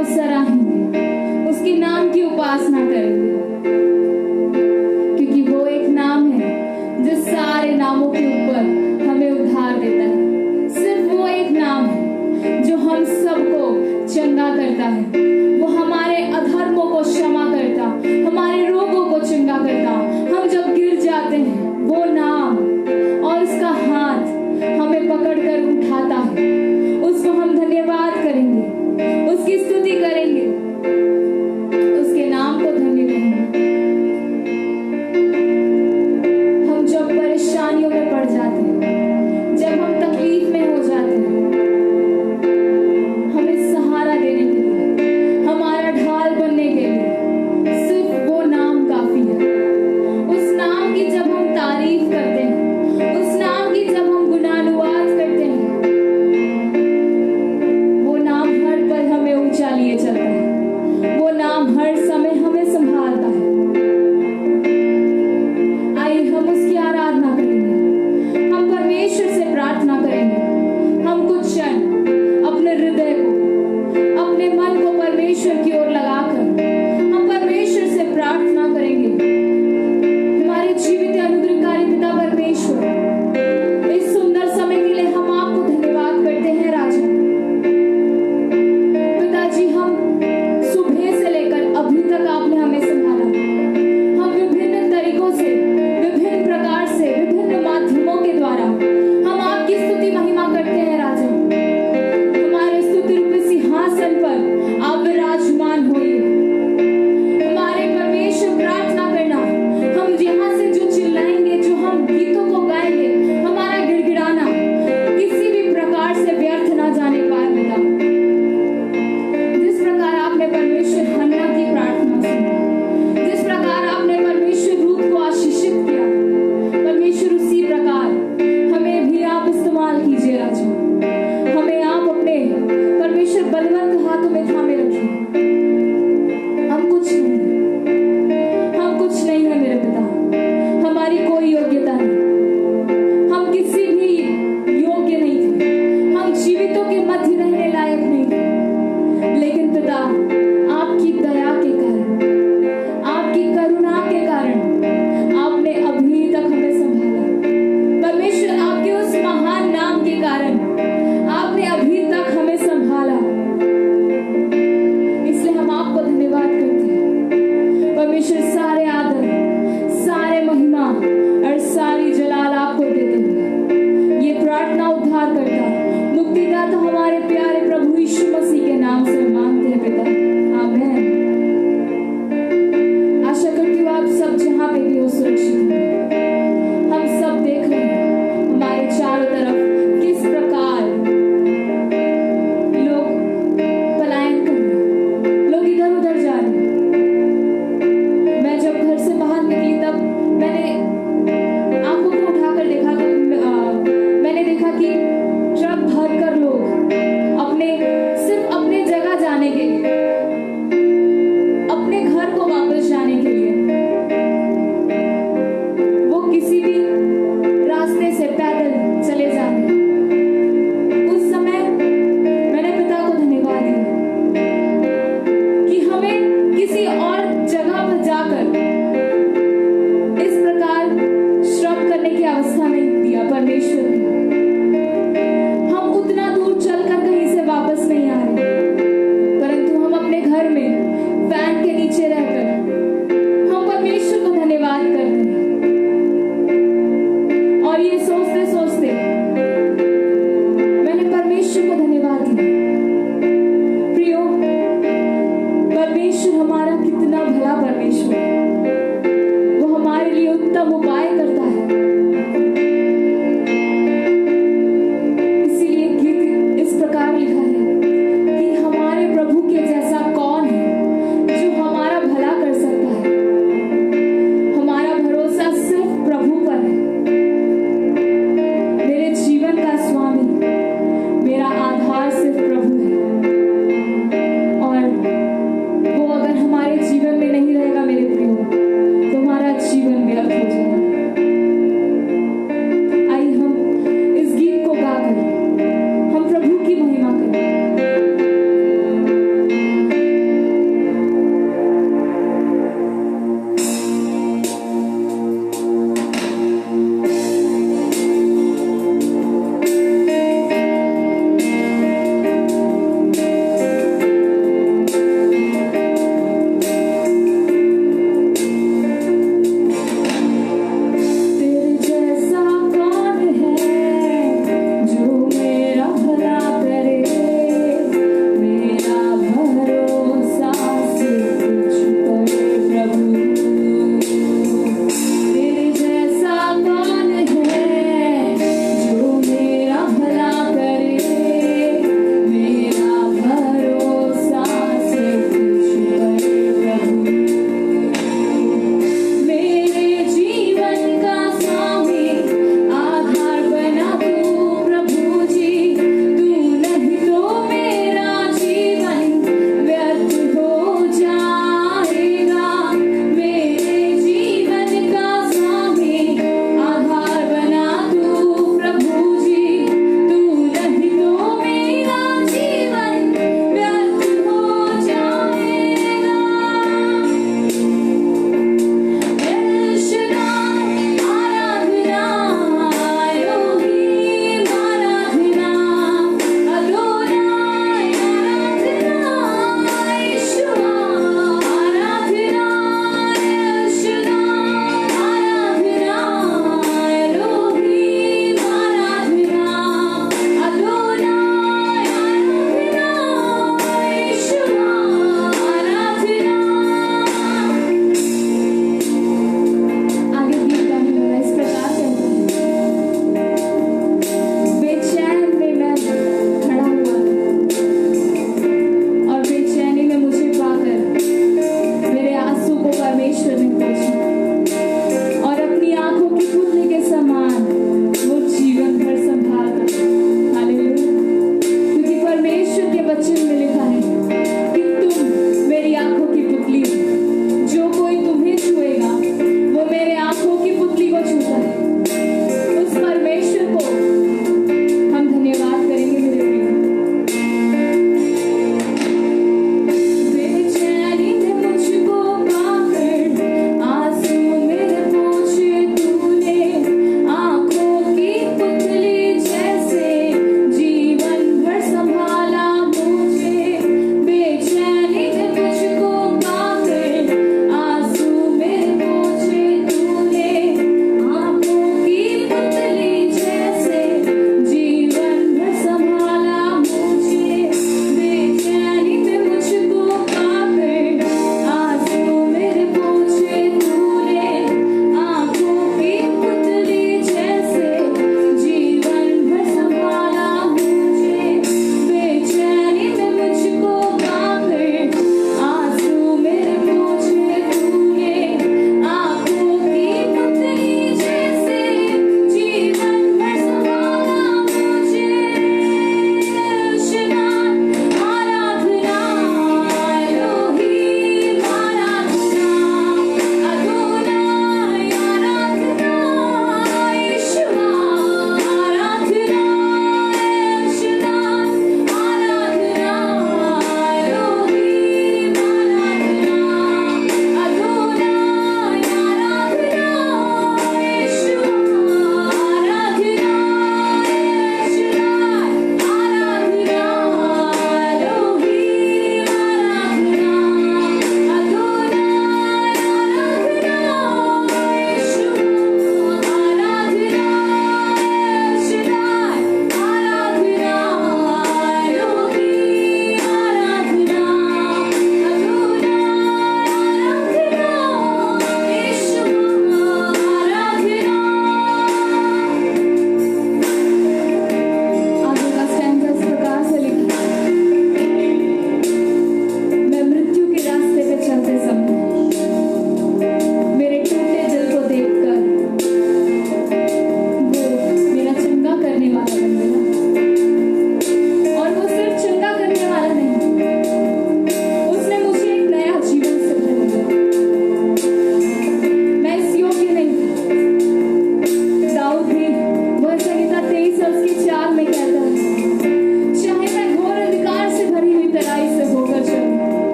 को सराहेंगे, उसके नाम की उपासना करेंगे, क्योंकि वो एक नाम है जो सारे नामों के ऊपर हमें उद्धार देता है। सिर्फ वो एक नाम है जो हम सबको चंगा करता है। वो हमारे अधर्मों को क्षमा करता, हमारे रोगों को चंगा करता। हम जब गिर जाते हैं वो नाम और उसका हाथ हमें पकड़कर उठाता है। उसको हम धन्यवाद करेंगे, उसकी स्तुति करेंगे, उसके नाम को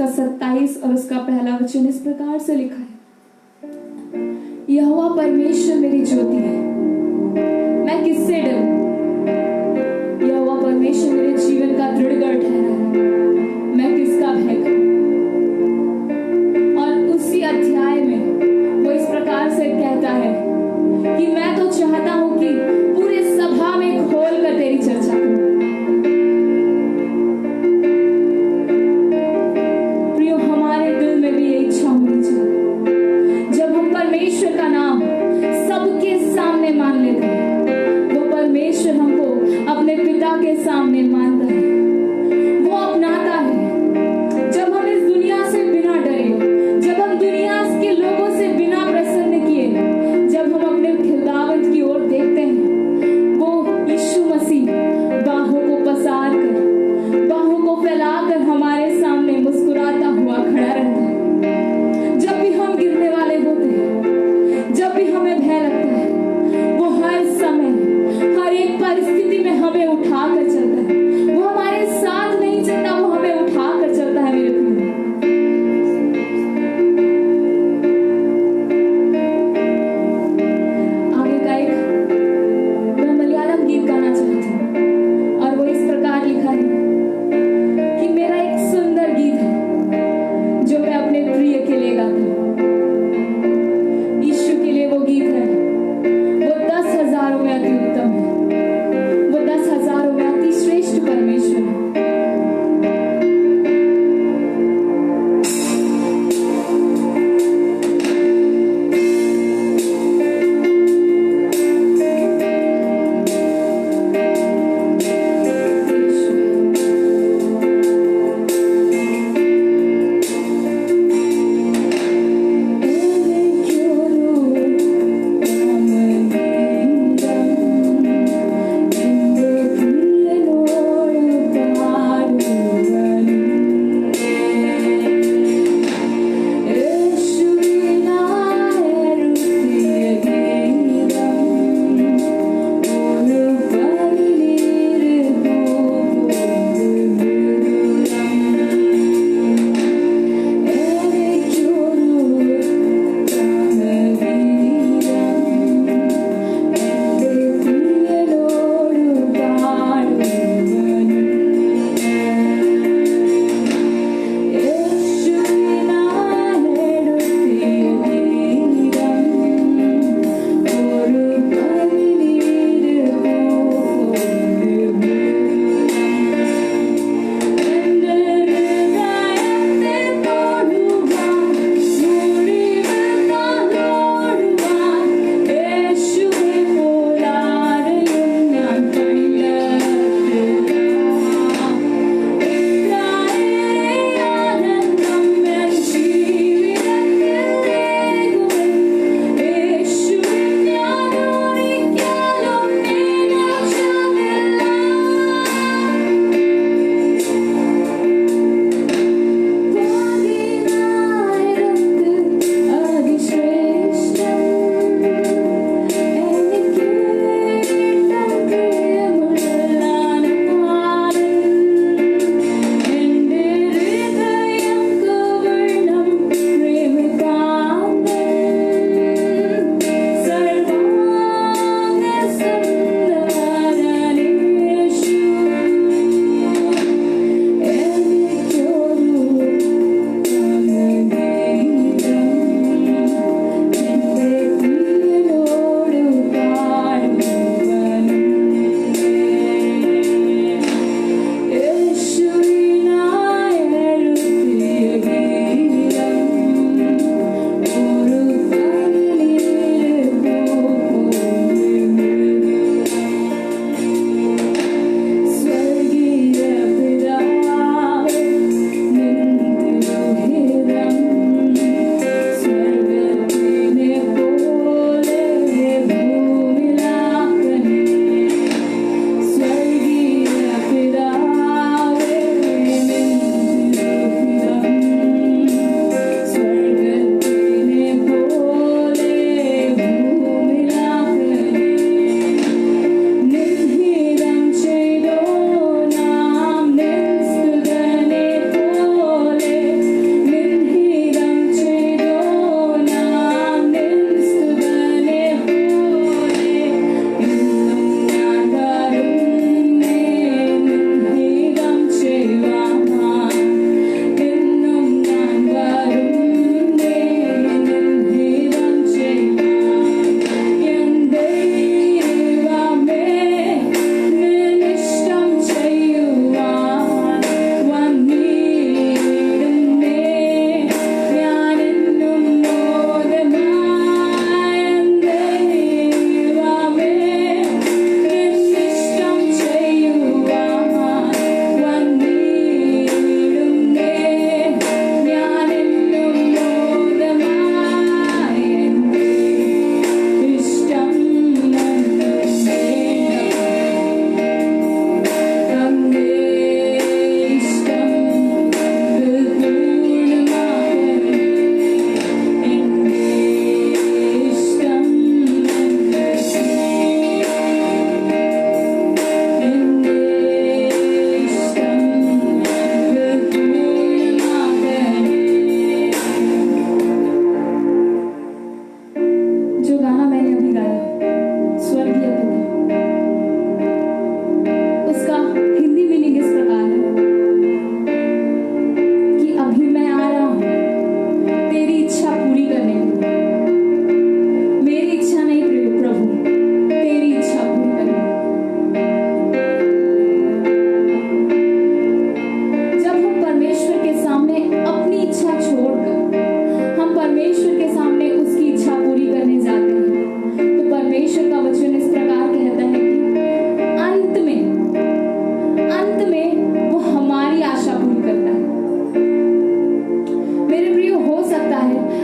उसका 27 और उसका पहला वचन इस प्रकार से लिखा है, यहोवा परमेश्वर मेरी ज्योति है, मैं किससे डरूं? यहोवा परमेश्वर मेरे जीवन का दृढ़ गढ़ ठहरा है, मैं किसका भय करूं? और उसी अध्याय में वो इस प्रकार से कहता है कि मैं तो चाहता हूं कि पूरे सभा में खोल कर तेरी चर्चा करूं। प्रियो, हमारे दिल में भी ये इच्छा होनी चाहिए, जब हम परमेश्वर का नाम सबके सामने मान लेते हैं, वो परमेश्वर हमको अपने पिता के सामने मानता है, वो अपनाता है। जब हम इस दुनिया से बिना डरे, जब हम दुनिया के लोगों से बिना प्रसन्न किए, जब हम अपने खुदावंत की ओर देखते हैं, वो यीशु मसीह बाहों को पसार कर, बाहों को फैलाकर हमारे सामने मुस्कुराता हुआ खड़ा रहता है। जब भी हम गिरने वाले होते हैं, जब भी हमें भय लगता है, वो हर समय, हर एक परिस्थिति में हमें उठा कर चलता है। वो हमारे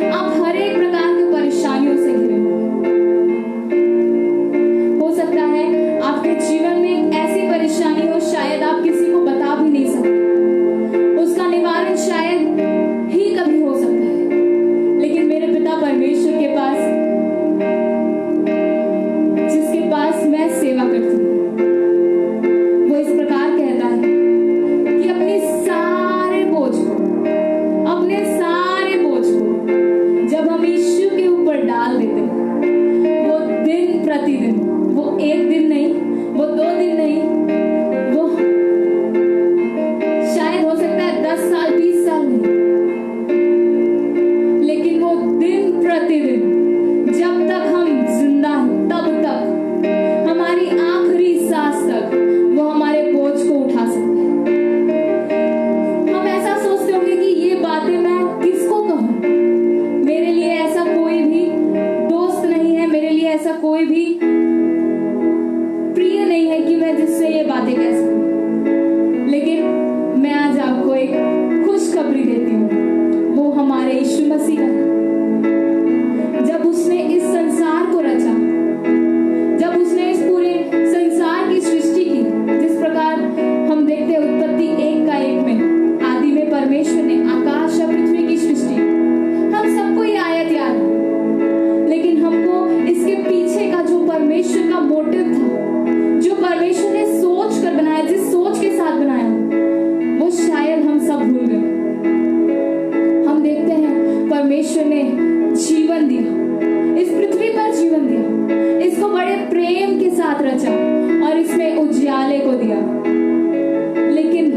आप हर एक प्रकार की परेशानियों से घिरे हो सकता है आपके जीवन में एक ऐसी परेशानी हो, शायद आप किसी को बता भी नहीं सकते, उसका निवारण शायद ही कभी हो सकता है। लेकिन मेरे पिता परमेश्वर के पास, जिसके पास मैं सेवा करती हूँ, वो इस प्रकार कहता है कि अपने सारे बोझ को जब हम यीशु के ऊपर डाल देते हैं, वो दिन प्रतिदिन, वो एक दिन नहीं, वो 2 दिन नहीं, वो शायद हो सकता है 10 साल 20 साल नहीं, लेकिन वो दिन प्रतिदिन जब तक हम जिंदा हैं तब तक, हमारी आखिरी सांस तक वो हमारे बोझ को उठा सकता है। हम ऐसा सोचते होंगे कि ये बातें मैं किसको कहूं, मेरे लिए ऐसा कोई भी दोस्त नहीं है, मेरे लिए ऐसा कोई भी प्रिय नहीं है कि मैं जिससे ये बातें कह सकूं। लेकिन मैं आज आपको एक खुशखबरी देती हूँ, वो हमारे यीशु मसीह का है। जब उसने इस संसार को रचा, जब उसने इस पूरे संसार की सृष्टि की, जिस प्रकार हम देखते हैं उत्पत्ति 1:1 में, आदि में परमेश्वर ने आकाश और पृथ्वी की सृष्टि, हम सबको ये आयत याद है, लेकिन हमको इसके पीछे का जो परमेश्वर का मोटिव था, जो परमेश्वर ने सोच कर बनाया, जिस सोच के साथ बनाया, वो शायद हम सब भूल गए। हम देखते हैं परमेश्वर ने जीवन दिया, इस पृथ्वी पर जीवन दिया, इसको बड़े प्रेम के साथ रचा और इसमें उजियाले को दिया। लेकिन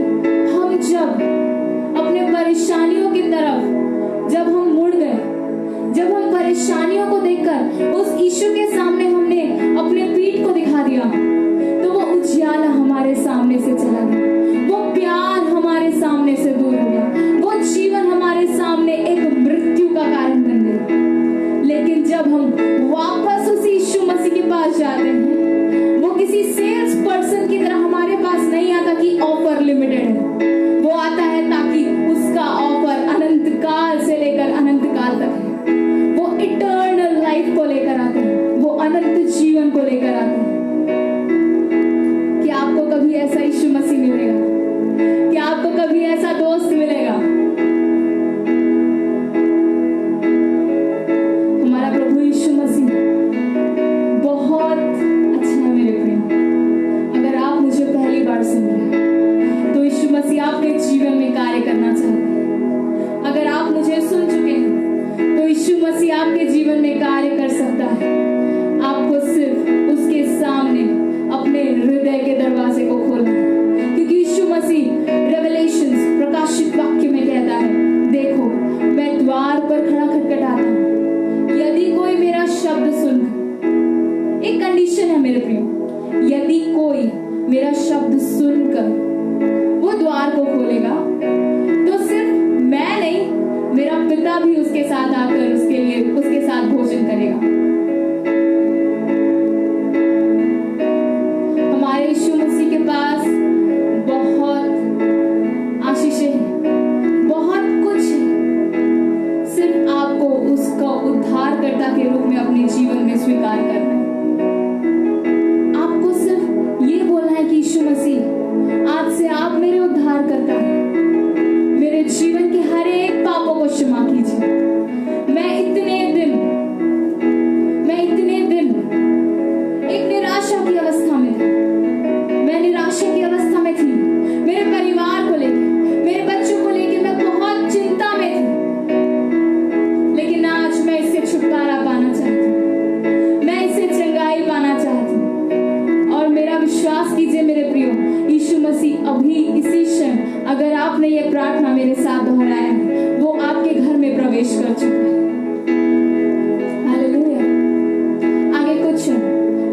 हम जब अपने परेशानियों की तरफ जब हम मुड़ गए, जब हम परेशानियों को देखकर उस यीशु के सामने हमने अपने पीठ को दिखा दिया, तो वो उजियाला हमारे सामने से चला गया, वो प्यार हमारे सामने से दूर हो गया, वो जीवन हमारे सामने एक मृत्यु का कारण बन गया। लेकिन जब हम वापस उस यीशु मसीह के पास जाते हैं, वो किसी सेल्स पर्सन की तरह हमारे पास नहीं आता कि ऑफर लिमिटेड है, वो आता है ताकि उसका ऑफर अनंत काल से लेकर अनंत काल तक है। वो इटर्नल लाइफ को लेकर आते हैं, वो अनंत जीवन को लेकर आते हैं। क्या आपको कभी ऐसा यीशु मसीह मिलेगा? क्या आपको कभी ऐसा दोस्त मिलेगा? हमारा प्रभु यीशु मसीह बहुत अच्छा है मेरे प्रिय। अगर आप मुझे पहली बार सुन रहे हैं, तो यीशु मसीह आपके जीवन में कार्य करना चाहते हैं। अगर आप मुझे सुन चुके हैं, तो यीशु मसीह आपके जीवन में कार्य कर सकता है। आपको सिर्फ उसके सामने अपने हृदय के दरवाजे को खोलना है, क्योंकि यीशु मसीह रेवलेशंस, प्रकाशित वाक्य में कहता है, देखो मैं द्वार पर खड़ा खटखटाता हूँ, यदि कोई मेरा शब्द सुनकर, एक कंडीशन है मेरे प्रियो, यदि कोई मेरा शब्द सुनकर वो द्वार को खोलेगा, तो सिर्फ मैं नहीं, मेरा पिता भी उसके साथ आकर उसके साथ भोजन करेगा। हमारे यीशु मसीह के पास बहुत आशीषें हैं, बहुत कुछ है, सिर्फ आपको उसका उद्धारकर्ता के रूप में अपने जीवन में स्वीकार करना है। आपको सिर्फ ये बोलना है कि यीशु मसीह, आज से आप मेरे उद्धारकर्ता हैं, मेरे जीवन के हर एक पापों को क्षमा कीजिए। मैं इतने दिन एक निराशा की अवस्था में थी, मैं निराशा की अवस्था में थी, मेरे परिवार को लेकर, मेरे बच्चों को लेकर मैं बहुत चिंता में थी। लेकिन आज मैं इससे छुटकारा पाना चाहती हूँ, मैं इससे चंगाई पाना चाहती हूँ। और मेरा विश्वास कीजिए मेरे प्रियो, यीशु मसीह अभी इसी क्षण, अगर आपने ये प्रार्थना मेरे साथ दोहराया है, वो आपके घर में प्रवेश कर चुका है। हालेलुया। आगे कुछ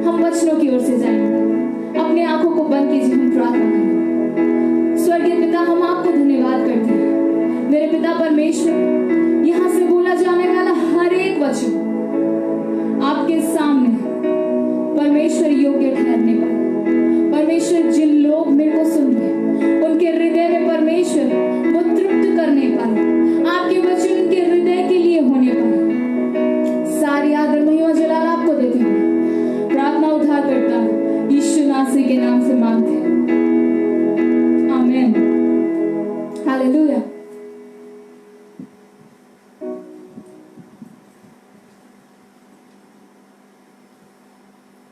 हम वचनों की ओर से जाएंगे। अपने आंखों को बंद कीजिए, हम प्रार्थना करें। स्वर्गीय पिता, हम आपको धन्यवाद करते हैं मेरे पिता परमेश्वर। यहाँ से बोला जाने वाला हर एक वचन आपके सामने परमेश्वर योग्य ठहरने पर, परमेश्वर जिन लोग मेरे को सुन रहे हैं उनके हृदय में परमेश्वर वो तृप्त करने पर, आपके वचन उनके हृदय के लिए होने पर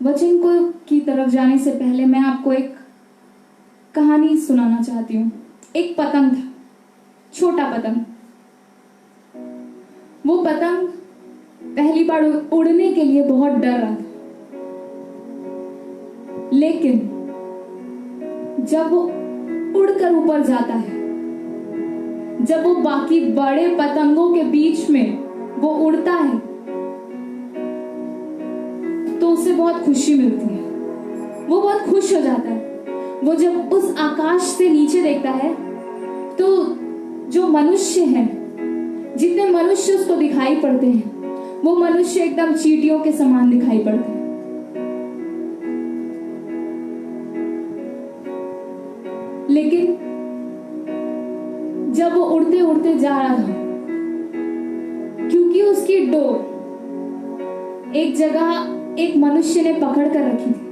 वचन को की तरफ जाने से पहले मैं आपको एक कहानी सुनाना चाहती हूँ। एक पतंग था, छोटा पतंग। वो पतंग पहली बार उड़ने के लिए बहुत डर रहा था, लेकिन जब वो उड़कर ऊपर जाता है, जब वो बाकी बड़े पतंगों के बीच में वो उड़ता है, तो उसे बहुत खुशी मिलती है। वो बहुत खुश हो जाता है। वो जब उस आकाश से नीचे देखता है तो जो मनुष्य हैं, जितने मनुष्य उसको दिखाई पड़ते हैं, वो मनुष्य एकदम चींटियों के समान दिखाई पड़ते हैं। लेकिन जब वो उड़ते उड़ते जा रहा था, क्योंकि उसकी डोर एक जगह एक मनुष्य ने पकड़ कर रखी थी,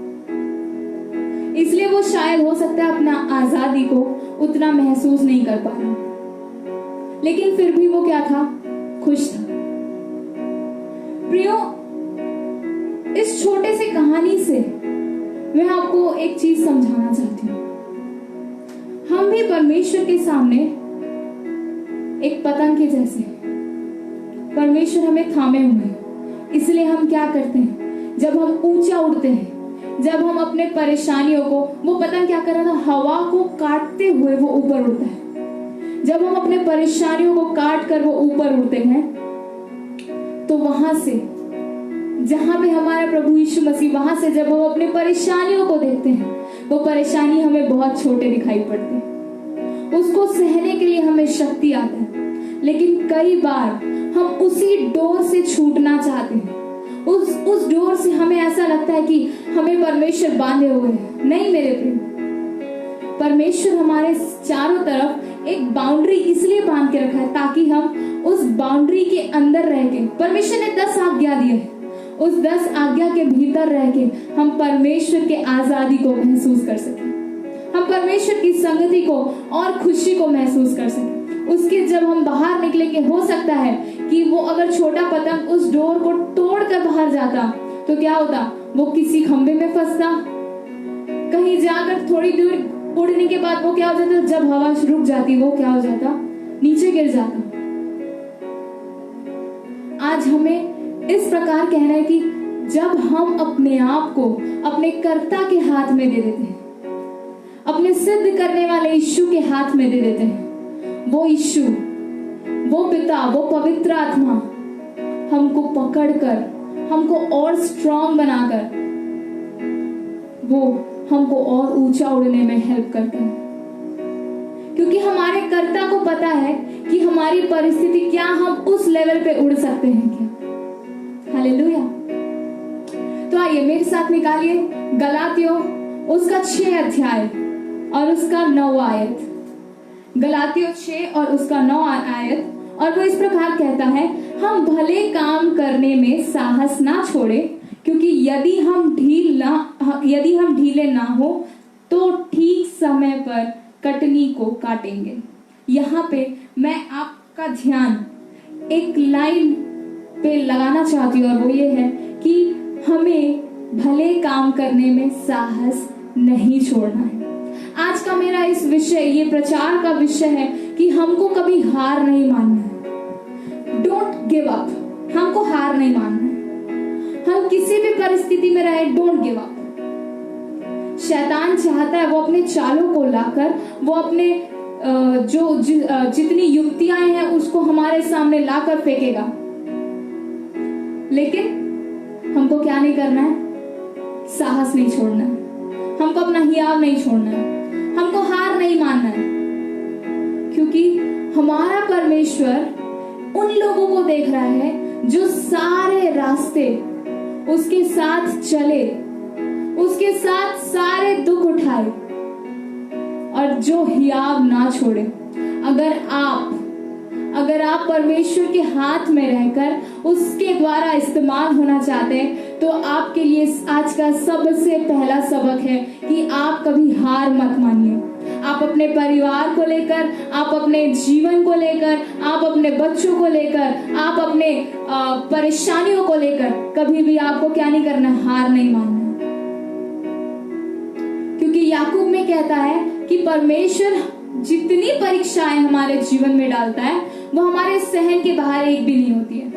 इसलिए वो शायद हो सकता है अपना आजादी को उतना महसूस नहीं कर पा रहा, लेकिन फिर भी वो क्या था? खुश था। प्रियो, इस छोटे से कहानी से मैं आपको एक चीज समझाना चाहती हूँ। हम भी परमेश्वर के सामने एक पतंग के जैसे हैं। परमेश्वर हमें थामे हुए हैं, इसलिए हम क्या करते हैं? जब हम ऊंचा उड़ते हैं, जब हम अपने परेशानियों को, वो पतंग क्या कर रहा था? हवा को काटते हुए वो ऊपर उड़ता है। जब हम अपने परेशानियों को काट कर वो ऊपर उड़ते हैं, तो वहां से जहां पे हमारा प्रभु यीशु मसीह, वहां से जब हम अपने परेशानियों को देखते हैं, वो परेशानी हमें बहुत छोटे दिखाई पड़ते हैं। उसको सहने के लिए हमें शक्ति आता है, लेकिन कई बार हम उसी डोर से छूटना चाहते हैं। उस डोर से हमें ऐसा लगता है कि हमें परमेश्वर बांधे हुए हैं। नहीं मेरे प्रिय, परमेश्वर हमारे चारों तरफ एक बाउंड्री इसलिए बांध के रखा है ताकि हम उस बाउंड्री के अंदर रह के, परमेश्वर ने 10 आज्ञा दी है, उस 10 आज्ञा के भीतर रह के हम परमेश्वर के आजादी को महसूस कर सकें, हम परमेश्वर की संगति को और खुशी को महसूस कर सकें। उसके जब हम बाहर निकलेंगे, हो सकता है कि वो अगर छोटा पतंग उस डोर को तोड़कर बाहर जाता तो क्या होता? वो किसी खंबे में फंसता, कहीं जाकर थोड़ी दूर उड़ने के बाद वो क्या हो जाता? जब हवा रुक जाती वो क्या हो जाता? नीचे गिर जाता। आज हमें इस प्रकार कहना है कि जब हम अपने आप को अपने कर्ता के हाथ में दे देते हैं, अपने सिद्ध करने वाले यीशु के हाथ में दे देते हैं, वो यीशु, वो पिता, वो पवित्र आत्मा हमको पकड़कर, हमको और स्ट्रांग बनाकर, वो हमको और ऊंचा उड़ने में हेल्प करता है। क्योंकि हमारे कर्ता को पता है कि हमारी परिस्थिति क्या, हम उस लेवल पे उड़ सकते हैं क्या। हालेलुया। तो आइए मेरे साथ निकालिए गलातियों उसका 6 अध्याय और उसका 9 आयत। गलातियों 6 और उसका 9 आयत, और वो इस प्रकार कहता है, हम भले काम करने में साहस ना छोड़े, क्योंकि यदि हम ढीले ना हो तो ठीक समय पर कटनी को काटेंगे। यहाँ पे मैं आपका ध्यान एक लाइन पे लगाना चाहती हूँ, और वो ये है कि हमें भले काम करने में साहस नहीं छोड़ना है। आज का मेरा इस विषय, ये प्रचार का विषय है कि हमको कभी हार नहीं मानना है। Don't give up. हमको हार नहीं मानना है। हम किसी भी परिस्थिति में रहे, डोंट गिव अप। शैतान चाहता है वो अपने चालों को लाकर, वो अपने जितनी युक्तियां हैं उसको हमारे सामने लाकर फेंकेगा, लेकिन हमको क्या नहीं करना है? साहस नहीं छोड़ना है। हमको अपना हियाव नहीं छोड़ना है। हमको हार नहीं मानना है, क्योंकि हमारा परमेश्वर उन लोगों को देख रहा है जो सारे रास्ते उसके साथ चले, उसके साथ सारे दुख उठाए और जो हियाव ना छोड़े। अगर आप परमेश्वर के हाथ में रहकर उसके द्वारा इस्तेमाल होना चाहते हैं, तो आपके लिए आज का सबसे पहला सबक है कि आप कभी हार मत मानिए। आप अपने परिवार को लेकर, आप अपने जीवन को लेकर, आप अपने बच्चों को लेकर, आप अपने परेशानियों को लेकर कभी भी आपको क्या नहीं करना? हार नहीं मानना। याकूब में कहता है कि परमेश्वर जितनी परीक्षाएं हमारे जीवन में डालता है वो हमारे सहन के बाहर एक भी नहीं होती है।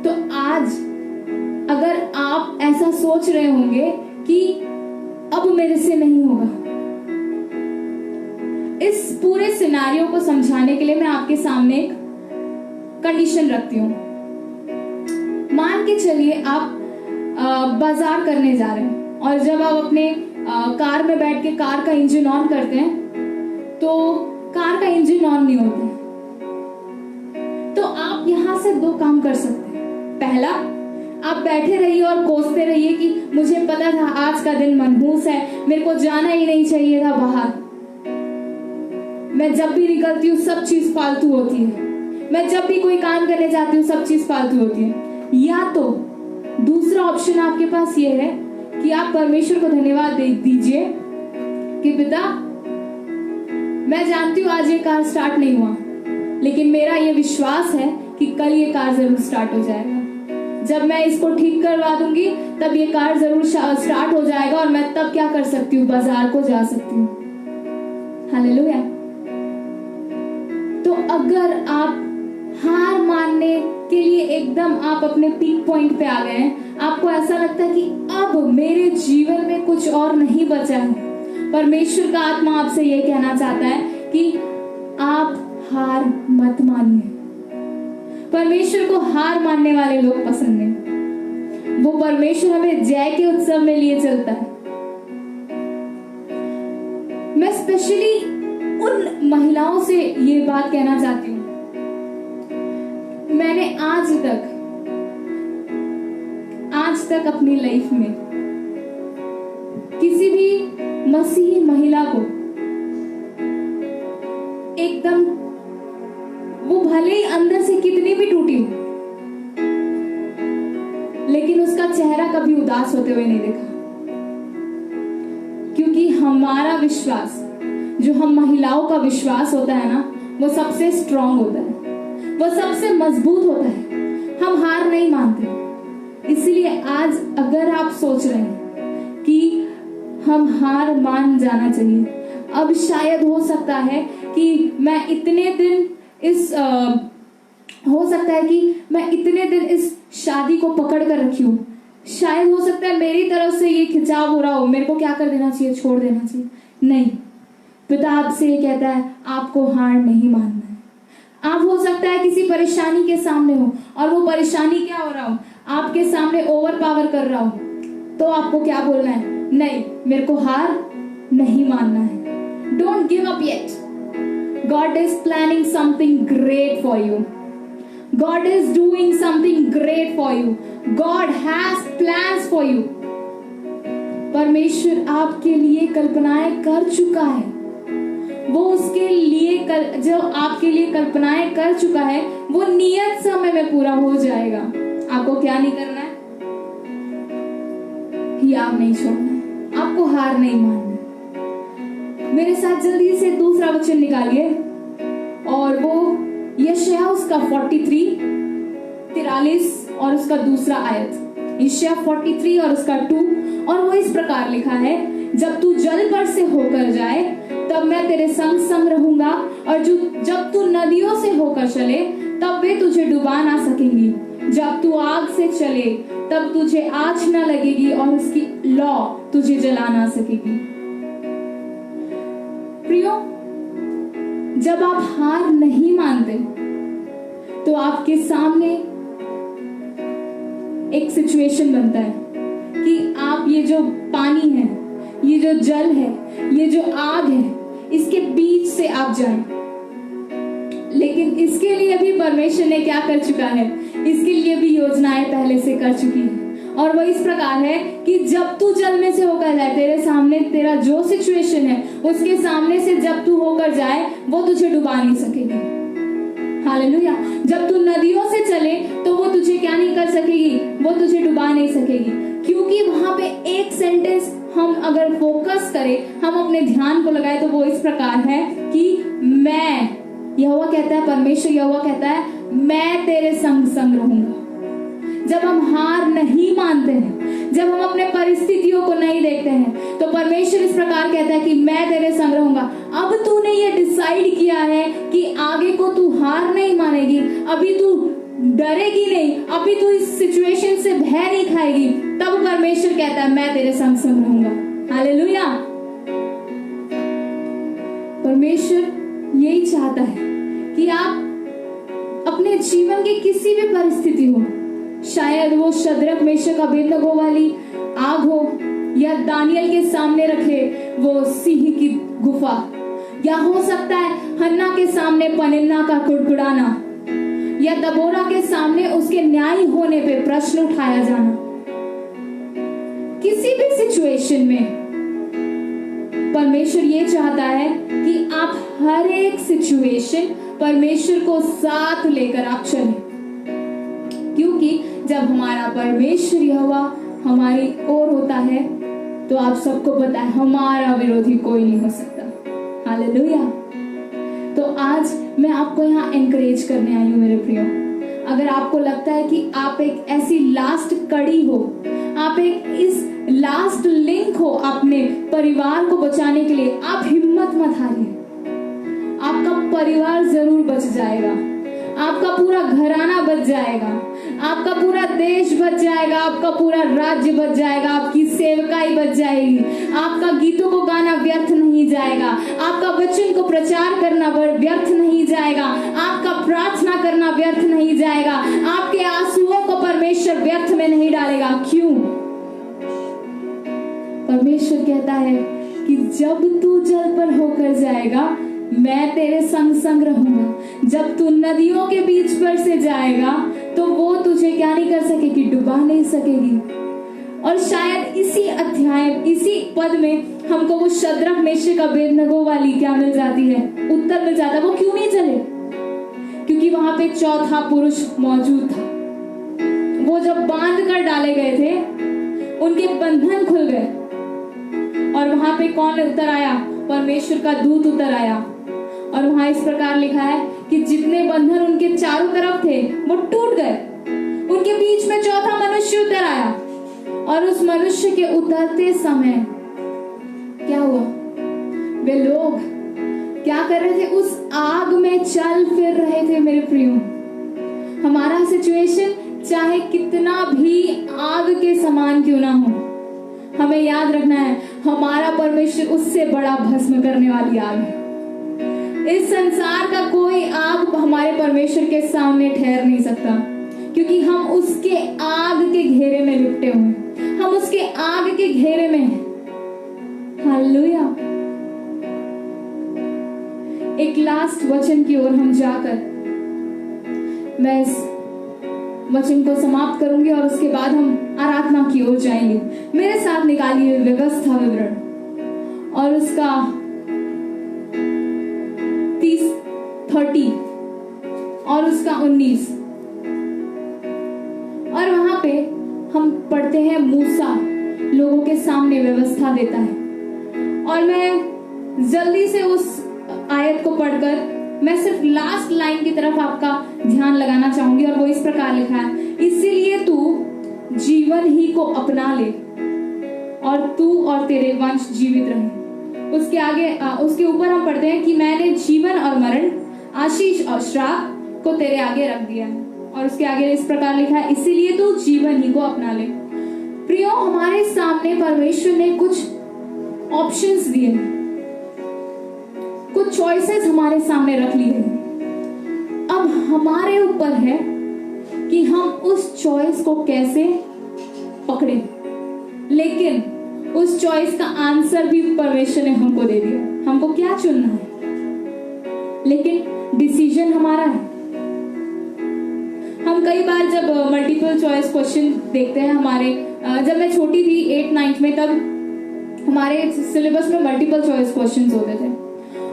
तो आज अगर आप ऐसा सोच रहे होंगे कि अब मेरे से नहीं होगा, इस पूरे सिनेरियो को समझाने के लिए मैं आपके सामने एक कंडीशन रखती हूँ। मान के चलिए आप बाजार करने जा रहे हैं और जब आप अपने कार में बैठ के कार का इंजन ऑन करते हैं तो कार का इंजन ऑन नहीं होता। तो आप यहां से दो काम कर सकते हैं। पहला, आप बैठे रहिए और कोसते रहिए कि मुझे पता था आज का दिन मनहूस है, मेरे को जाना ही नहीं चाहिए था बाहर, मैं जब भी निकलती हूँ सब चीज फालतू होती है, मैं जब भी कोई काम करने जाती हूँ सब चीज फालतू होती है। या तो दूसरा ऑप्शन आपके पास ये है कि आप परमेश्वर को धन्यवाद दीजिए कि पिता, मैं जानती हूँ आज ये कार स्टार्ट नहीं हुआ, लेकिन मेरा ये विश्वास है कि कल ये कार जरूर स्टार्ट हो जाएगा। जब मैं इसको ठीक करवा दूंगी तब ये कार जरूर स्टार्ट हो जाएगा और मैं तब क्या कर सकती हूँ, बाजार को जा सकती हूँ। हालेलुया। तो अगर आप हार मानने के लिए एकदम आप अपने पीक पॉइंट पे आ गए हैं, आपको ऐसा लगता है कि अब मेरे जीवन में कुछ और नहीं बचा है, परमेश्वर का आत्मा आपसे ये कहना चाहता है कि आप हार मत मानिए। परमेश्वर को हार मानने वाले लोग पसंद नहीं, वो परमेश्वर हमें जय के उत्सव में लिए चलता है। मैं स्पेशली उन महिलाओं से ये बात कहना चाहती हूँ, मैंने आज तक अपनी लाइफ में किसी भी मसीही महिला को एकदम, वो भले ही अंदर से कितनी भी टूटी हो, लेकिन उसका चेहरा कभी उदास होते हुए नहीं देखा। क्योंकि हमारा विश्वास, जो हम महिलाओं का विश्वास होता है ना, वो सबसे स्ट्रांग होता है, वो सबसे मजबूत होता है। हम हार नहीं मानते। इसलिए आज अगर आप सोच रहे हैं कि हम हार मान जाना चाहिए, अब शायद हो सकता है कि मैं इतने दिन इस शादी को पकड़ कर रखी हूँ, शायद हो सकता है मेरी तरफ से ये खिंचाव हो रहा हो, मेरे को क्या कर देना चाहिए, छोड़ देना चाहिए। नहीं, पिता आपसे ये कहता है आपको हार नहीं मानना है। आप हो सकता है किसी परेशानी के सामने हो और वो परेशानी क्या हो रहा हो, आपके सामने ओवर पावर कर रहा हो, तो आपको क्या बोलना है, नहीं, मेरे को हार नहीं मानना है। Don't give up yet. God is planning something great for you. God is doing something great for you. God has plans for you. परमेश्वर आपके लिए कल्पनाएं कर चुका है। वो उसके लिए जो आपके लिए कल्पनाएं कर चुका है वो नियत समय में पूरा हो जाएगा। आपको क्या नहीं करना है, याद नहीं छोड़ना है, आपको हार नहीं मानना। मेरे साथ जल्दी से दूसरा वचन निकालिए, और वो यशायाह उसका 43 और उसका दूसरा आयत। यशायाह 43 और उसका 2, और वो इस प्रकार लिखा है, जब तू जल पर से होकर जाए तब मैं तेरे संग संग रहूंगा, और जब तू नदियों से होकर चले तब वे तुझे डुबा ना सकेंगी। जब तू आग से चले तब तुझे आँच न लगेगी और उसकी लौ तुझे जला ना सकेगी। प्रियो, जब आप हार नहीं मानते तो आपके सामने एक सिचुएशन बनता है कि आप ये जो पानी है, ये जो जल है, ये जो आग है, इसके बीच से आप जाएं। लेकिन इसके लिए भी परमेश्वर ने क्या कर चुका है, इसके लिए भी योजनाएं पहले से कर चुकी है। और वो इस प्रकार है कि जब तू जल में से होकर जाए, तेरे सामने तेरा जो सिचुएशन है उसके सामने से जब तू होकर जाए वो तुझे डुबा नहीं सकेगी। हालेलुया। जब तू नदियों से चले तो वो तुझे क्या नहीं कर सकेगी, वो तुझे डुबा नहीं सकेगी। क्योंकि वहां पे एक सेंटेंस हम अगर फोकस करें, हम अपने ध्यान को लगाए, तो वो इस प्रकार है कि मैं, यहोवा कहता है, परमेश्वर यहोवा कहता है, मैं तेरे संग संग रहूंगा। जब हम हार नहीं मानते हैं, जब हम अपने परिस्थितियों को नहीं देखते हैं, तो परमेश्वर इस प्रकार कहता है कि मैं तेरे संग रहूंगा। अब तूने ये डिसाइड किया है कि आगे को तू हार नहीं मानेगी, अभी तू डरेगी नहीं, अभी तू इस सिचुएशन से भय नहीं खाएगी, तब परमेश्वर कहता है मैं तेरे संग संग रहूंगा। हालेलुया। परमेश्वर यही चाहता है कि आप अपने जीवन की किसी भी परिस्थिति हो, शायद वो शद्रक मेशक अबेदनगो वाली आग हो, या दानियल के सामने रखे वो सिंह की गुफा, या हो सकता है हन्ना के सामने पनिन्ना का कुड़कुड़ाना, या दबोरा के सामने उसके न्याय होने पे प्रश्न उठाया जाना। किसी भी सिचुएशन में परमेश्वर ये चाहता है कि आप हर एक सिचुएशन परमेश्वर को साथ लेकर आप चलें, क्योंकि जब हमारा परमेश्वर यहोवा हमारी ओर होता है तो आप सबको पता है हमारा विरोधी कोई नहीं हो सकता। हालेलुया। तो आज मैं आपको यहाँ एनकरेज करने आई हूँ मेरे प्रियो। अगर आपको लगता है कि आप एक ऐसी लास्ट कड़ी हो, आप एक इस लास्ट लिंक हो अपने परिवार को बचाने के लिए, आप हिम्मत मत हारिए। आपका परिवार जरूर बच जाएगा, आपका पूरा घराना बच जाएगा, आपका पूरा देश बच जाएगा, आपका पूरा राज्य बच जाएगा, आपकी सेवकाई बच जाएगी, आपका गीतों को गाना व्यर्थ नहीं जाएगा, आपका वचन को प्रचार करना व्यर्थ नहीं जाएगा, आपका प्रार्थना करना व्यर्थ नहीं जाएगा, आपके आंसुओं को परमेश्वर व्यर्थ में नहीं डालेगा। क्यों? परमेश्वर कहता है कि जब तू जल पर होकर जाएगा मैं तेरे संग संग रहूंगा। जब तू नदियों के बीच पर से जाएगा तो वो तुझे क्या नहीं कर सकेगी, डुबा नहीं सकेगी। और शायद इसी अध्याय, इसी पद में हमको वो शद्रक मेशक अबेदनगो वाली क्या मिल जाती है, उत्तर मिल जाता है। वो क्यों नहीं चले? क्योंकि वहां पे चौथा पुरुष मौजूद था। वो जब बांध कर डाले गए थे, उनके बंधन खुल गए, और वहां पे कौन उतर आया? परमेश्वर का दूत उतर आया। और वहां इस प्रकार लिखा है कि जितने बंधन उनके चारों तरफ थे वो टूट गए। उनके बीच में चौथा मनुष्य उतर आया, और उस मनुष्य के उतरते समय क्या हुआ? वे लोग क्या कर रहे थे? उस आग में चल फिर रहे थे। मेरे प्रियो, हमारा सिचुएशन चाहे कितना भी आग के समान क्यों ना हो, हमें याद रखना है हमारा परमेश्वर उससे बड़ा भस्म करने वाली आग है। इस संसार का कोई आग हमारे परमेश्वर के सामने ठहर नहीं सकता, क्योंकि हम उसके आग के घेरे में लिपटे हुए हैं, हम उसके आग के घेरे में हैं। हालेलुया। एक लास्ट वचन की ओर हम जाकर मैं इस वचन को समाप्त करूंगी, और उसके बाद हम आराधना की ओर जाएंगे। मेरे साथ निकालिए व्यवस्था विवरण और उसका 30 और उसका 19, और वहां पे हम पढ़ते हैं मूसा लोगों के सामने व्यवस्था देता है। और मैं जल्दी से उस आयत को पढ़कर मैं सिर्फ लास्ट लाइन की तरफ आपका ध्यान लगाना चाहूंगी, और वो इस प्रकार लिखा है, इसीलिए तू जीवन ही को अपना ले और तू और तेरे वंश जीवित रहे। उसके आगे उसके ऊपर हम पढ़ते हैं कि मैंने जीवन और मरण, आशीष और श्राप को तेरे आगे रख दिया है। और उसके आगे इस प्रकार लिखा है, इसीलिए तू जीवन ही को अपना ले। प्रियो, हमारे सामने परमेश्वर ने कुछ ऑप्शंस दिए, कुछ चॉइसेस हमारे सामने रख ली है। अब हमारे ऊपर है कि हम उस चॉइस को कैसे पकड़े। लेकिन उस चॉइस का आंसर भी परमेश्वर ने हमको दे दिया, हमको क्या चुनना है, लेकिन डिसीजन हमारा है। हम कई बार जब मल्टीपल चॉइस क्वेश्चन देखते हैं, हमारे जब मैं छोटी थी 8-9 में, तब हमारे सिलेबस में मल्टीपल चॉइस क्वेश्चंस होते थे,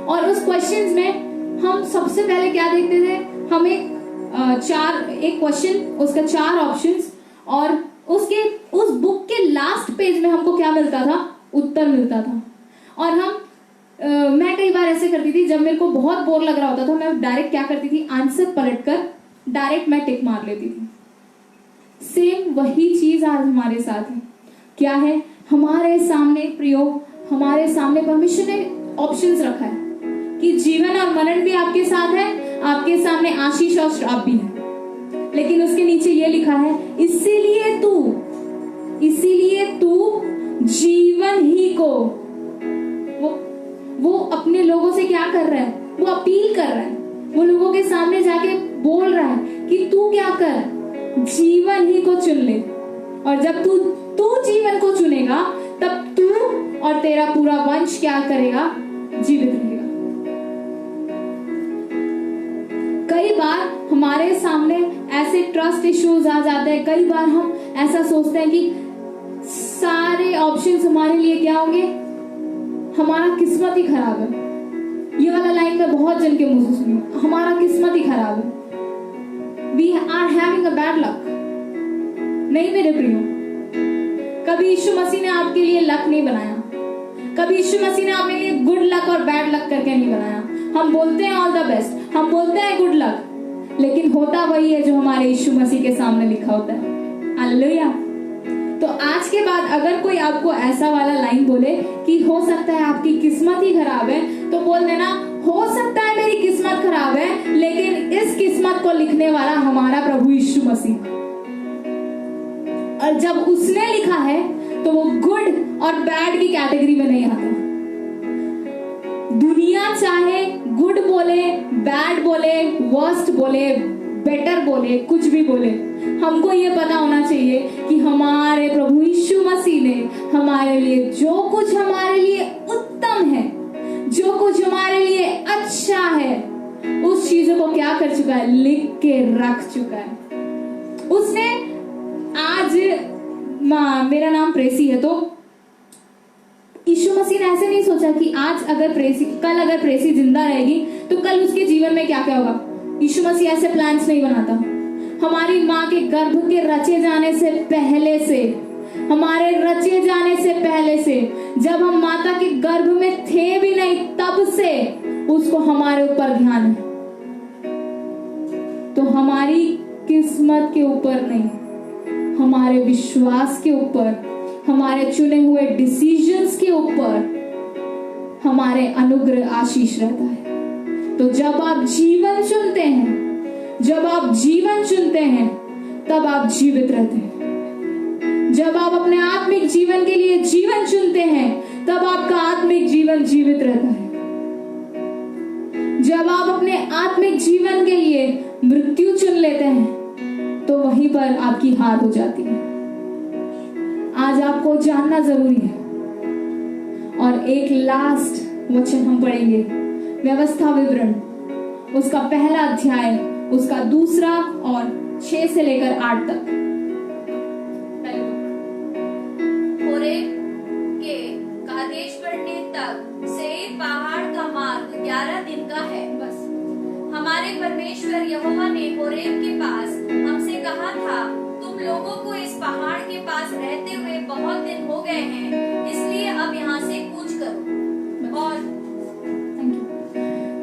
और उस क्वेश्चंस में हम सबसे पहले क्या देखते थे, हम एक क्वेश्चन, उसका 4 ऑप्शंस, और उस बुक के लास्ट पेज में हमको क्या मिलता था? उत्तर मिलता था। और मैं कई बार ऐसे करती थी, जब मेरे को बहुत बोर लग रहा होता था, मैं डायरेक्ट क्या करती थी, आंसर पलटकर डायरेक्ट मैं टिक मार लेती थी। सेम वही चीज आज हमारे साथ है। क्या है? हमारे सामने प्रियो, हमारे सामने परमेश्वर ने ऑप्शंस रखा है कि जीवन और मरण भी आपके साथ है, आपके सामने आशीष और श्राप भी है। लेकिन उसके नीचे ये लिखा है, इसीलिए तू जीवन ही को, वो अपने लोगों से क्या कर रहा है? वो अपील कर रहा है, वो लोगों के सामने जाके बोल रहा है कि तू क्या कर, जीवन ही को चुन ले। और जब तू जीवन को चुनेगा, तब तू और तेरा पूरा वंश क्या करेगा? जीवित रहेगा। कई बार हमारे सामने ऐसे ट्रस्ट इश्यूज आ जाते हैं, कई बार हम ऐसा सोचते हैं कि सारे ऑप्शंस हमारे लिए क्या होंगे? हमारा किस्मत ही खराब है। ये वाला लाइन में बहुत जन के मुंह से सुनी, हमारा किस्मत ही खराब है। We are having a bad luck। नहीं मेरे प्रियो, कभी यीशु मसीह ने आपके लिए लक नहीं बनाया, कभी यीशु मसीह ने आपके लिए गुड लक और बैड लक करके नहीं बनाया। हम बोलते हैं ऑल द बेस्ट, हम बोलते हैं गुड लक, लेकिन होता वही है जो हमारे यीशु मसीह के सामने लिखा होता है। हालेलुया। तो आज के बाद अगर कोई आपको ऐसा वाला लाइन बोले कि हो सकता है आपकी किस्मत ही खराब है, तो बोल देना, हो सकता है मेरी किस्मत खराब है, लेकिन इस किस्मत को लिखने वाला हमारा प्रभु यीशु मसीह, और जब उसने लिखा है तो वो गुड और बैड की कैटेगरी में नहीं आता। दुनिया चाहे गुड बोले, बैड बोले, वर्स्ट बोले, बेटर बोले, कुछ भी बोले, हमको ये पता होना चाहिए कि हमारे प्रभु यीशु मसीह ने हमारे लिए जो कुछ हमारे लिए उत्तम है, जो कुछ हमारे लिए अच्छा है, उस चीजों को क्या कर चुका है? लिख के रख चुका है उसने। आज मेरा नाम प्रेसी है, तो यीशु मसीह ने ऐसे नहीं सोचा कि आज अगर कल अगर प्रेसी जिंदा रहेगी तो कल उसके जीवन में क्या क्या होगा। यीशु मसीह ऐसे प्लान्स नहीं बनाता। हमारी माँ के गर्भ के रचे जाने से पहले से, हमारे रचे जाने से पहले से, जब हम माता के गर्भ में थे भी नहीं तब से उसको हमारे ऊपर ध्यान है। तो हमारी किस्मत के ऊपर नहीं, हमारे विश्वास के ऊपर, हमारे चुने हुए डिसीजंस के ऊपर हमारे अनुग्रह आशीष रहता है। तो जब आप जीवन चुनते हैं, जब आप जीवन चुनते हैं, तब आप जीवित रहते हैं। जब आप अपने आत्मिक जीवन के लिए जीवन चुनते हैं, तब आपका आत्मिक जीवन जीवित रहता है। जब आप अपने आत्मिक जीवन के लिए मृत्यु चुन लेते हैं, तो वहीं पर आपकी हार हो जाती है। आज आपको जानना जरूरी है। और एक लास्ट वचन हम पढ़ेंगे, व्यवस्था विवरण, उसका पहला अध्याय, उसका 2 और 6 से लेकर 8 तक। होरेब के कादेश बढ़ने तक सेईर पहाड़ का मार्ग 11 दिन का है। बस हमारे परमेश्वर यहोवा ने होरेब के पास हमसे कहा था, तुम लोगों को इस पहाड़ के पास रहते हुए बहुत दिन हो गए हैं, इसलिए अब यहाँ से कूच करो। और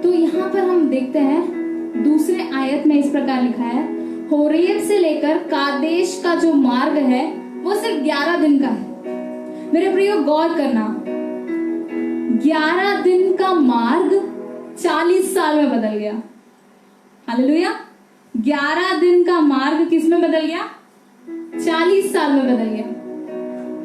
तो यहाँ पर हम देखते हैं दूसरे आयत में इस प्रकार लिखा है, होरेब से लेकर कादेश का जो मार्ग है वो सिर्फ 11 दिन का है। मेरे प्रियो गौर करना, 11 दिन का मार्ग 40 साल में बदल गया। हालेलुया। 11 दिन का मार्ग किस में बदल गया? 40 साल में बदल गया।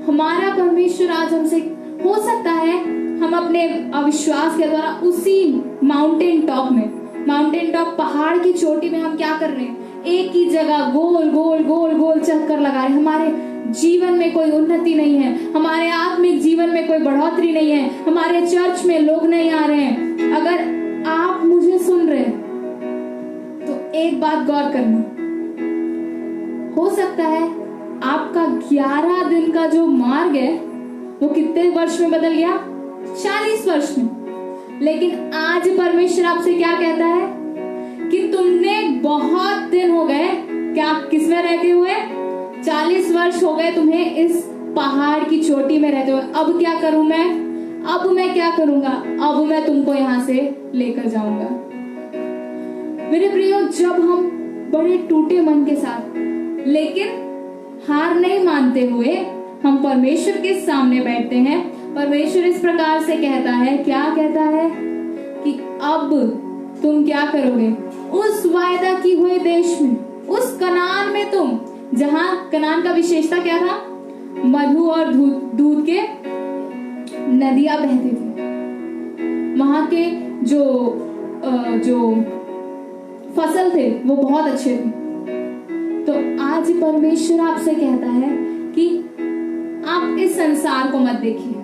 हमारा परमेश्वर आज हमसे, हो सकता है हम अपने अविश्वास के द्वारा उसी माउंटेन टॉप पहाड़ की चोटी में हम क्या कर रहे हैं? एक ही जगह गोल गोल गोल गोल चक्कर लगा रहे। हमारे जीवन में कोई उन्नति नहीं है, हमारे आत्मिक जीवन में कोई बढ़ोतरी नहीं है, हमारे चर्च में लोग नहीं आ रहे हैं। अगर आप मुझे सुन रहे हैं तो एक बात गौर करना, हो सकता है आपका 11 दिन का जो मार्ग है वो कितने वर्ष में बदल गया? 40 वर्ष में। लेकिन आज परमेश्वर आपसे क्या कहता है कि तुमने बहुत दिन हो गए, क्या किसमें रहते हुए? 40 वर्ष हो गए तुम्हें इस पहाड़ की चोटी में रहते हुए। अब क्या करूं मैं? अब मैं क्या करूंगा? अब मैं तुमको यहां से लेकर जाऊंगा। मेरे प्रियो, जब हम बड़े टूटे मन के साथ, लेकिन हार नहीं मानते हुए हम परमेश्वर के सामने बैठते हैं। परमेश्वर इस प्रकार से कहता है, क्या कहता है कि अब तुम क्या करोगे? उस वायदा की हुए देश में, उस कनान में तुम, जहां कनान का विशेषता क्या था? मधु और दूध के नदियां बहती थी। वहां के जो फसल थे वो बहुत अच्छे थे। तो आज परमेश्वर आपसे कहता है कि आप इस संसार को मत देखिए,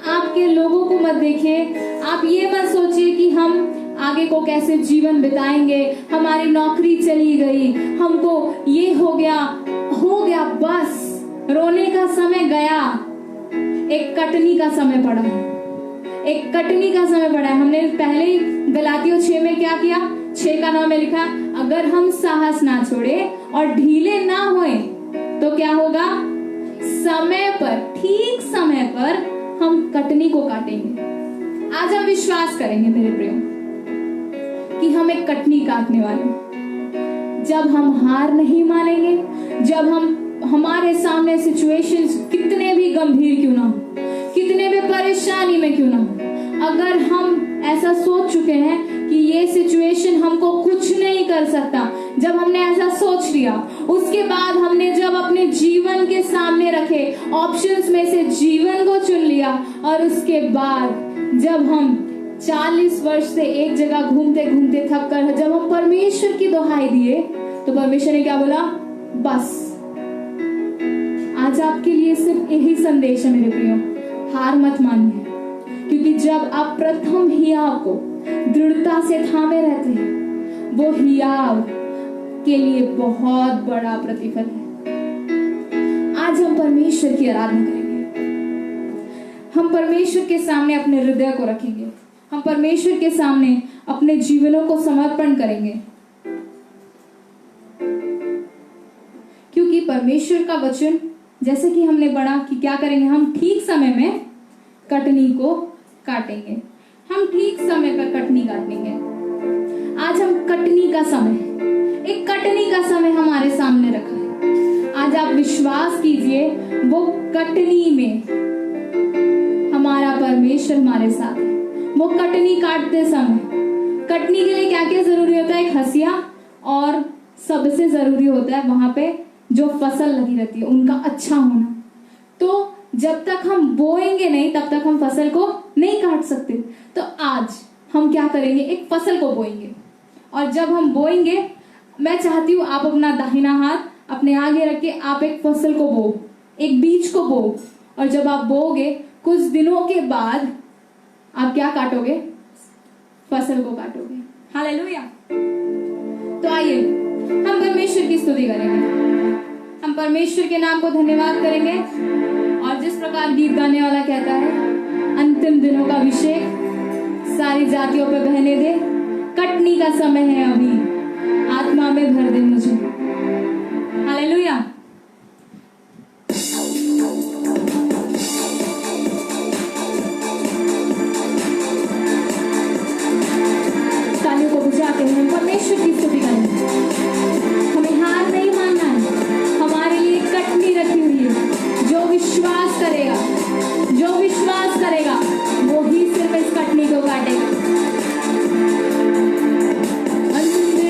आपके लोगों को मत देखिए। आप ये मत सोचिए कि हम आगे को कैसे जीवन बिताएंगे, हमारी नौकरी चली गई, हमको ये हो गया, बस रोने का समय गया। एक कटनी का समय पड़ा है, एक कटनी का समय पड़ा है। हमने पहले ही गलातियों 6 में क्या किया? 6 का 9 में लिखा, अगर हम साहस ना छोड़े और ढीले ना होए तो क्या होगा? समय पर, ठीक समय पर हम कटनी को काटेंगे। आज हम विश्वास करेंगे मेरे प्रियो कि हम एक कटनी काटने वाले। जब हम हार नहीं मानेंगे, जब हमारे सामने सिचुएशंस कितने भी गंभीर क्यों ना हो, कितने भी परेशानी में क्यों ना हो, अगर हम ऐसा सोच चुके हैं कि ये सिचुएशन हमको कुछ नहीं कर सकता, जब हमने ऐसा सोच लिया, उसके बाद हमने जब अपने जीवन के सामने रखे ऑप्शंस में से जीवन को चुन लिया, और उसके बाद जब हम 40 वर्ष से एक जगह घूमते घूमते थक कर जब हम परमेश्वर की दुहाई दिए, तो परमेश्वर ने क्या बोला? बस। आज आपके लिए सिर्फ यही संदेश है मेरे प्रियो, हार मत मानिए, क्योंकि जब आप प्रथम हियाव को दृढ़ता से थामे रहते हैं, वो हियाव के लिए बहुत बड़ा प्रतिफल है। आज हम परमेश्वर की आराधना करेंगे, हम परमेश्वर के सामने अपने हृदय को रखेंगे, हम परमेश्वर के सामने अपने जीवनों को समर्पण करेंगे, क्योंकि परमेश्वर का वचन, जैसे कि हमने पढ़ा कि क्या करेंगे? हम ठीक समय में कटनी को काटेंगे। हम ठीक समय पर कटनी काटेंगे। आज हम कटनी का समय, एक कटनी का समय हमारे सामने रखा है। आज आप विश्वास कीजिए, वो कटनी में हमारा परमेश्वर हमारे साथ है। वो कटनी काटते समय, कटनी के लिए क्या क्या जरूरी होता है? एक हसिया, और सबसे जरूरी होता है वहां पे जो फसल लगी रहती है उनका अच्छा होना। तो जब तक हम बोएंगे नहीं, तब तक हम फसल को नहीं काट सकते। तो आज हम क्या करेंगे? एक फसल को बोएंगे, और जब हम बोएंगे, मैं चाहती हूँ आप अपना दाहिना हाथ अपने आगे रख के आप एक फसल को बो, एक बीज को बो, और जब आप बोओगे, कुछ दिनों के बाद आप क्या काटोगे? फसल को काटोगे। हालेलुया। तो आइए हम परमेश्वर की स्तुति करेंगे, हम परमेश्वर के नाम को धन्यवाद करेंगे। और जिस प्रकार गीत गाने वाला कहता है, अंतिम दिनों का अभिषेक सारी जातियों पे बहने दे, कटनी का समय है अभी, आत्मा में भर दे मुझे। हालेलुया। तालियों को बुझाते हैं परमेश्वर की स्तुति करेंगे। हमें हार नहीं मानना है, हमारे लिए कटनी रखी हुई है। जो विश्वास करेगा वो ही सिर्फ इस कटनी को काटेगा। अंतिम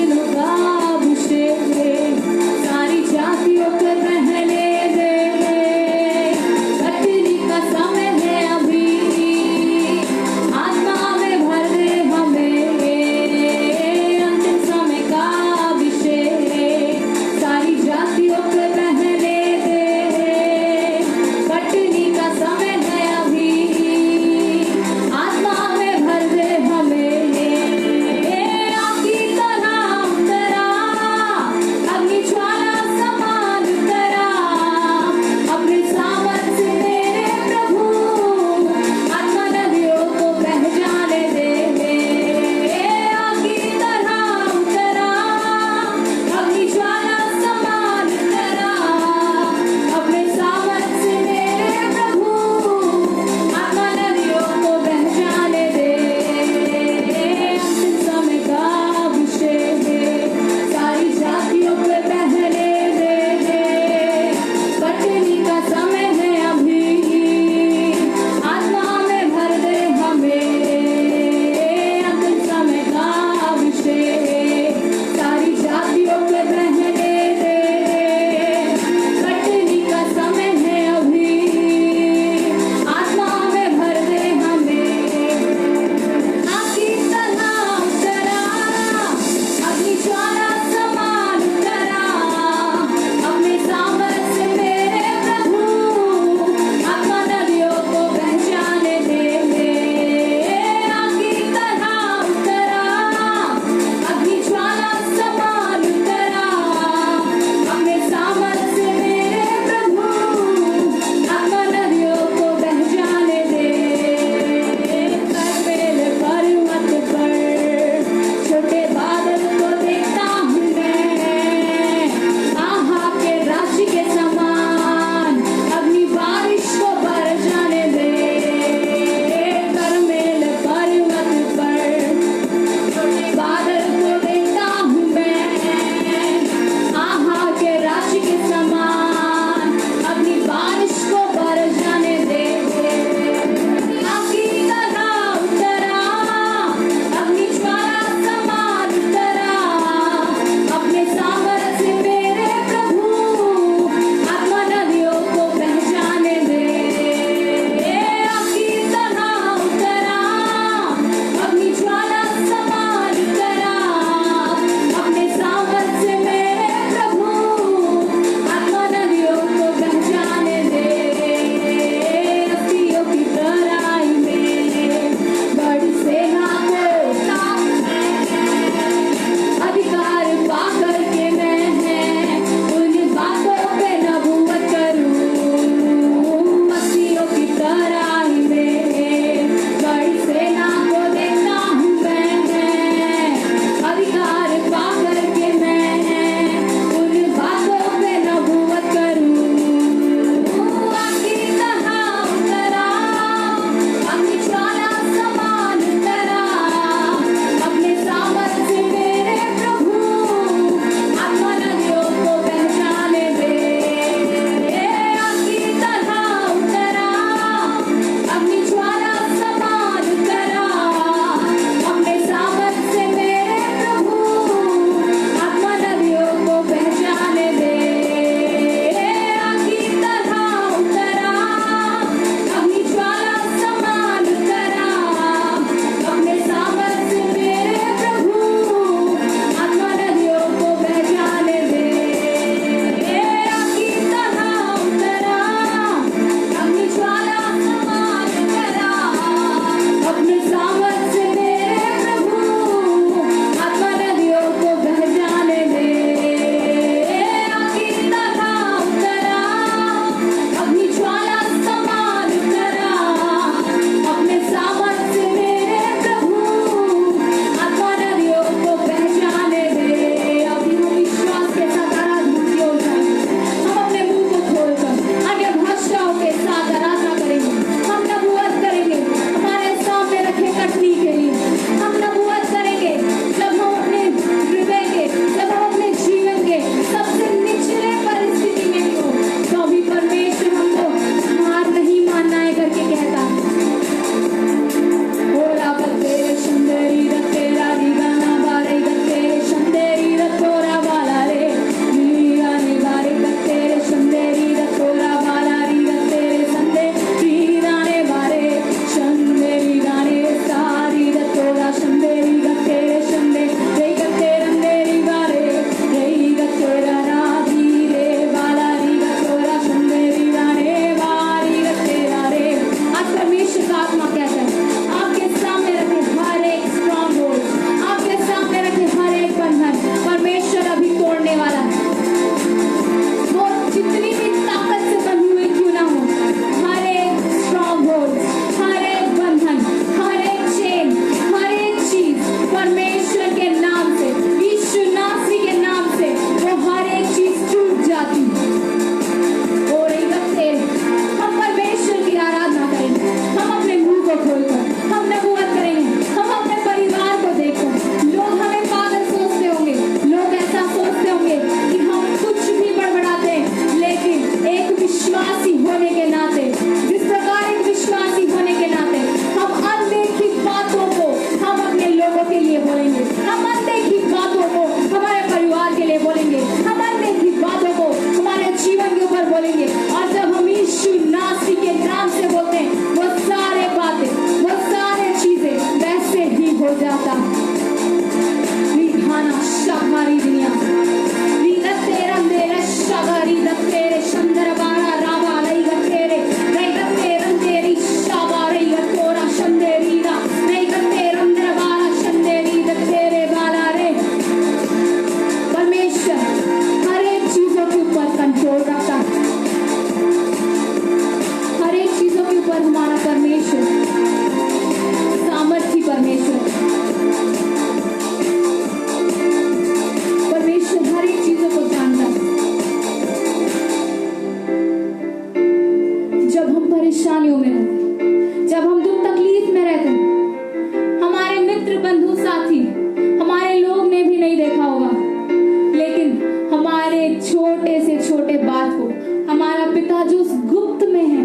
छोटे बात को हमारा पिता जो उस गुप्त में है,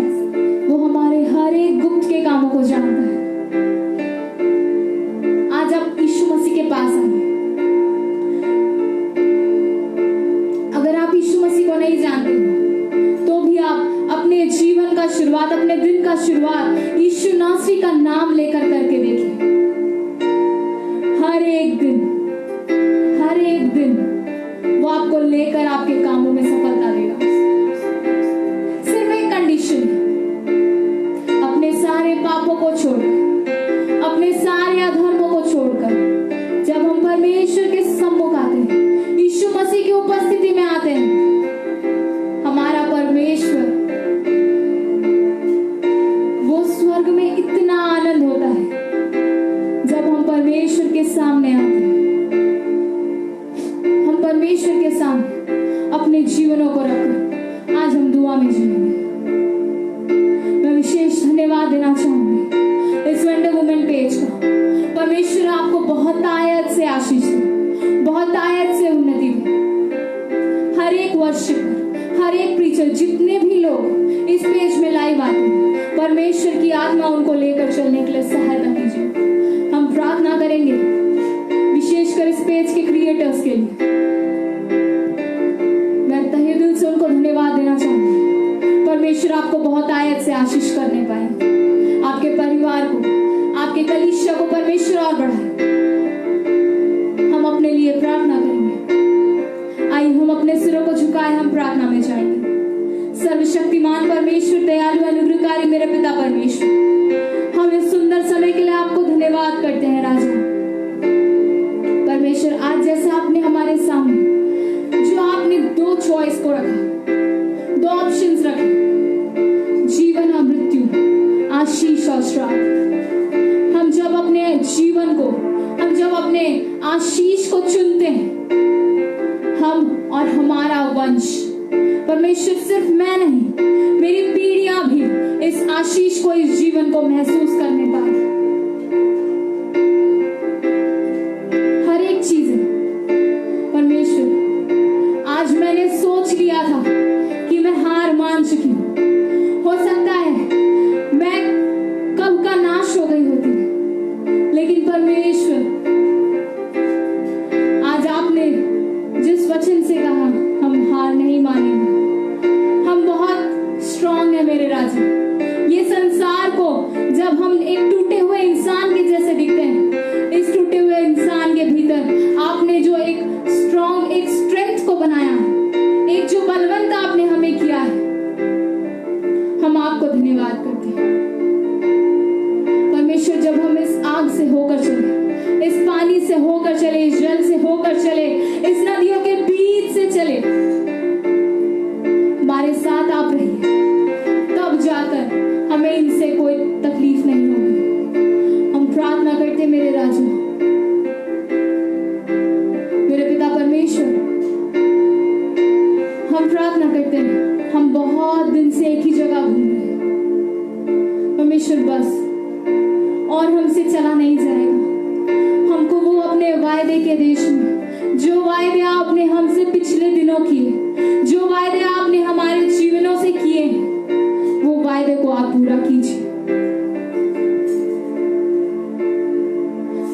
वो हमारे हर एक गुप्त के कामों को जानता है। आज आप यीशु मसीह के पास आइए। अगर आप यीशु मसीह को नहीं जानते तो भी आप अपने जीवन का शुरुआत, अपने दिन का शुरुआत यीशु नासरी का नाम लेकर करके देखिए। हर एक दिन वो आपको लेकर आपके कामों में सफलता देगा। सिर्फ एक कंडीशन है, अपने सारे पापों को छोड़कर, अपने सारे अधर्मों को छोड़कर जब हम परमेश्वर के सम्मुख आते हैं, यीशु मसीह की उपस्थिति में आते हैं, हमारा परमेश्वर, वो स्वर्ग में इतना आनंद होता है जब हम परमेश्वर के सामने आते हैं। हम परमेश्वर के सामने अपने जीवनों को रखकर आज हम दुआ में जिएंगे। मैं विशेष धन्यवाद देना चाहूंगी इस वंडर वुमेन पेज का। परमेश्वर आपको बहुत आयत से आशीष दे, बहुत आयत से उन्नति दे। हर एक वर्शिपर, हर एक प्रीचर, जितने भी लोग इस पेज में लाइव आते हैं, परमेश्वर की आत्मा उनको लेकर चलने के लिए सहायता कीजिए। हम प्रार्थना करेंगे विशेषकर इस पेज के क्रिएटर्स के लिए। मैं तहे दिल से उनको धन्यवाद देना चाहूंगी। परमेश्वर आपको बहुत आयत से आशीष करने पाए, आपके परिवार को, आपके कलीसिया को परमेश्वर और बढ़ाए। हम अपने लिए प्रार्थना करेंगे। आइए हम अपने सिरों को झुकाए, हम प्रार्थना में जाएंगे। सर्वशक्तिमान परमेश्वर, दयालु अनुग्रहकारी मेरे पिता परमेश्वर, हम इस सुंदर समय के लिए आपको धन्यवाद करते हैं राजा परमेश्वर। आज जैसे आपने हमारे सामने जो आपने दो चॉइस को रखा, दो ऑप्शंस रखे, जीवन और मृत्यु, आशीष और श्राप। हम जब अपने जीवन को, हम जब अपने आशीष को चुनते हैं, हम और हमारा वंश, परमेश्वर, सिर्फ मैं नहीं, मेरी पीढ़ियां भी इस आशीष को, इस जीवन को महसूस करने पाए। हर एक चीज परमेश्वर, आज मैंने सोच लिया था कि मैं हार मान चुकी हूं। हो सकता है मैं कब का नाश हो गई होती, लेकिन परमेश्वर आज आपने जिस वचन से कहा, हम हार नहीं मानेंगे। हम बहुत स्ट्रांग है मेरे राजा। ये संसार को जब हम एक टूटे हुए इंसान के जैसे दिखते हैं, इस टूटे हुए इंसान के भीतर आपने जो एक स्ट्रांग, एक स्ट्रेंथ को बनाया, एक जो बलवंत आपने हमें किया है, हम आपको धन्यवाद करते हैं परमेश्वर। जब हम इस आग से होकर चले, इस पानी से होकर चले, इस जल से होकर चले, इस नदियों के बीच से चले, हमारे साथ आप रहिए, तब जाकर हमें इनसे कोई तकलीफ नहीं होगी। हम प्रार्थना करते मेरे राजा, मेरे पिता परमेश्वर, हम प्रार्थना करते हैं। हम बहुत दिन से एक ही जगह घूम रहे हैं परमेश्वर, बस और हमसे चला नहीं जाएगा। हमको वो अपने वायदे के देश में, जो वायदे आपने हमसे पिछले दिनों किए, जो वायदे आपने हमारे जीवनों से किए, वो वायदे को आप पूरा कीजिए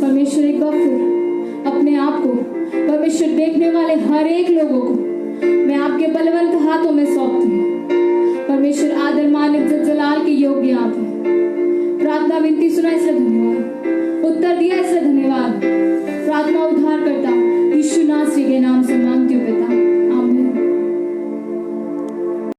परमेश्वर। एक बार फिर अपने आप को परमेश्वर, देखने वाले हर एक लोगों को मैं आपके बलवंत हाथों में सौंपती हूँ परमेश्वर। आदर, मान, इज्जत, जलाल के योग्य आप हैं। प्रार्थना विनती सुना इसलिए धन्यवाद, उत्तर दिया इसलिए धन्यवाद। प्रार्थना उद्धार करता यीशु नासरी के नाम से